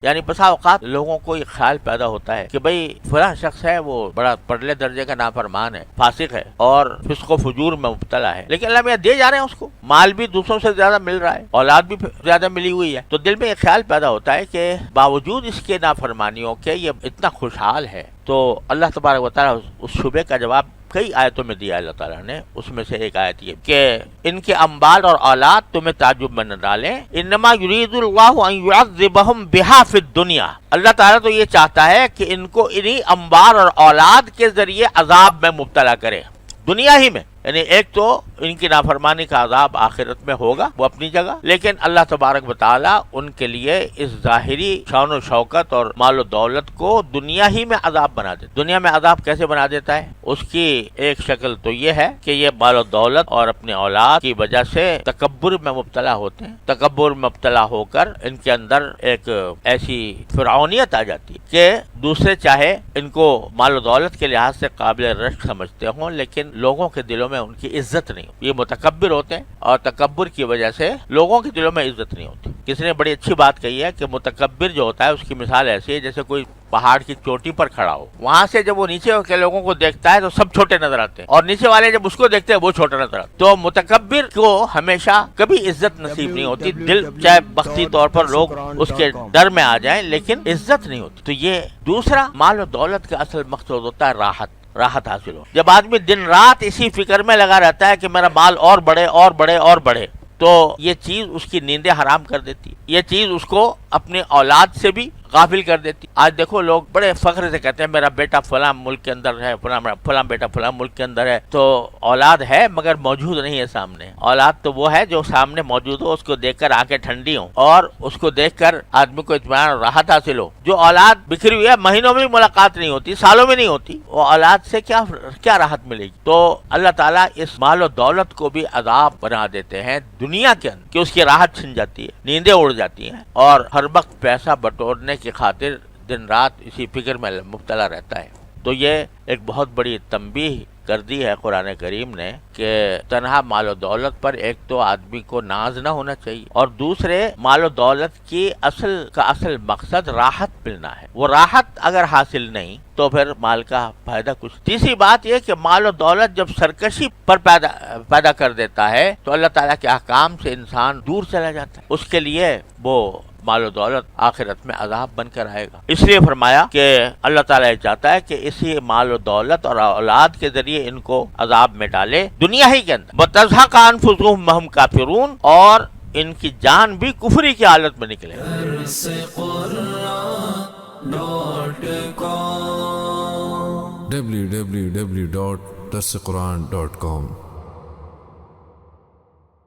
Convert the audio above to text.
یعنی بسا اوقات لوگوں کو یہ خیال پیدا ہوتا ہے کہ بھئی فلاں شخص ہے وہ بڑا پرلے درجے کا نافرمان ہے، فاسق ہے اور فسق و فجور میں مبتلا ہے، لیکن اللہ میاں دے جا رہے ہیں اس کو، مال بھی دوسروں سے زیادہ مل رہا ہے، اولاد بھی زیادہ ملی ہوئی ہے، تو دل میں یہ خیال پیدا ہوتا ہے کہ باوجود اس کے نافرمانیوں کے یہ اتنا خوشحال ہے۔ تو اللہ تبارک و تعالیٰ اس شبے کا جواب کئی آیتوں میں دیا اللہ تعالیٰ نے، اس میں سے ایک آیت یہ کہ ان کے اموال اور اولاد تمہیں تعجب میں نہ ڈالیں، انما یرید اللہ ان یعذبہم بہا فی الدنیا، اللہ تعالیٰ تو یہ چاہتا ہے کہ ان کو انہی اموال اور اولاد کے ذریعے عذاب میں مبتلا کرے، دنیا ہی میں، یعنی ایک تو ان کی نافرمانی کا عذاب آخرت میں ہوگا وہ اپنی جگہ، لیکن اللہ تبارک و تعالیٰ ان کے لیے اس ظاہری شان و شوکت اور مال و دولت کو دنیا ہی میں عذاب بنا دیتا۔ دنیا میں عذاب کیسے بنا دیتا ہے؟ اس کی ایک شکل تو یہ ہے کہ یہ مال و دولت اور اپنے اولاد کی وجہ سے تکبر میں مبتلا ہوتے ہیں، تکبر میں مبتلا ہو کر ان کے اندر ایک ایسی فرعونیت آ جاتی ہے کہ دوسرے چاہے ان کو مال و دولت کے لحاظ سے قابل رشک سمجھتے ہوں، لیکن لوگوں کے دلوں میں ان کی عزت نہیں ہوتی، یہ متکبر ہوتے ہیں اور تکبر کی وجہ سے لوگوں کے دلوں میں عزت نہیں ہوتی۔ کسی نے بڑی اچھی بات کہی ہے کہ متکبر جو ہوتا ہے اس کی مثال ایسی ہے جیسے کوئی پہاڑ کی چوٹی پر کھڑا ہو، وہاں سے جب وہ نیچے کے لوگوں کو دیکھتا ہے تو سب چھوٹے نظر آتے ہیں، اور نیچے والے جب اس کو دیکھتے ہیں وہ چھوٹا نظر آتا ہے۔ تو متکبر کو ہمیشہ کبھی عزت نصیب نہیں ہوتی، دل چاہے بختی طور پر لوگ اس کے ڈر میں آ جائیں لیکن عزت نہیں ہوتی۔ تو یہ دوسرا مال و دولت کا اصل مقصود ہوتا ہے راحت حاصل ہو۔ جب آدمی دن رات اسی فکر میں لگا رہتا ہے کہ میرا مال اور بڑھے اور بڑھے اور بڑھے، تو یہ چیز اس کی نیندیں حرام کر دیتی، یہ چیز اس کو اپنی اولاد سے بھی غافل کر دیتی۔ آج دیکھو لوگ بڑے فخر سے کہتے ہیں میرا بیٹا فلاں ملک کے اندر ہے، فلاں بیٹا فلاں ملک کے اندر ہے، تو اولاد ہے مگر موجود نہیں ہے سامنے۔ اولاد تو وہ ہے جو سامنے موجود ہو، اس کو دیکھ کر آنکھیں ٹھنڈی ہوں اور اس کو دیکھ کر آدمی کو اطمینان اور راحت حاصل ہو۔ جو اولاد بکھری ہوئی ہے، مہینوں میں ملاقات نہیں ہوتی، سالوں میں نہیں ہوتی، وہ اولاد سے کیا راحت ملے گی؟ تو اللہ تعالیٰ اس مال و دولت کو بھی عذاب بنا دیتے ہیں دنیا کے اندر کہ اس کی راحت چھن جاتی ہے، نیندیں اڑ جاتی ہیں، اور ہر وقت پیسہ بٹورنے کی خاطر دن رات اسی فکر میں مبتلا رہتا ہے۔ تو یہ ایک بہت بڑی تنبیہ کر دی ہے قرآن کریم نے کہ تنہا مال و دولت پر ایک تو آدمی کو ناز نہ ہونا چاہیے، اور دوسرے مال و دولت کی اصل مقصد راحت ملنا ہے، وہ راحت اگر حاصل نہیں تو پھر مال کا فائدہ کچھ۔ تیسری بات یہ کہ مال و دولت جب سرکشی پر پیدا کر دیتا ہے تو اللہ تعالیٰ کے احکام سے انسان دور چلا جاتا ہے، اس کے لیے وہ مال و دولت آخرت میں عذاب بن کر آئے گا۔ اس لیے فرمایا کہ اللہ تعالیٰ یہ چاہتا ہے کہ اسی مال و دولت اور اولاد کے ذریعے ان کو عذاب میں ڈالے دنیا ہی کے اندر، وَتَزْهَقَ أَنفُسُهُمْ وَهُمْ كَافِرُونَ، اور ان کی جان بھی کفری کی حالت میں نکلے۔ www.darsequran.com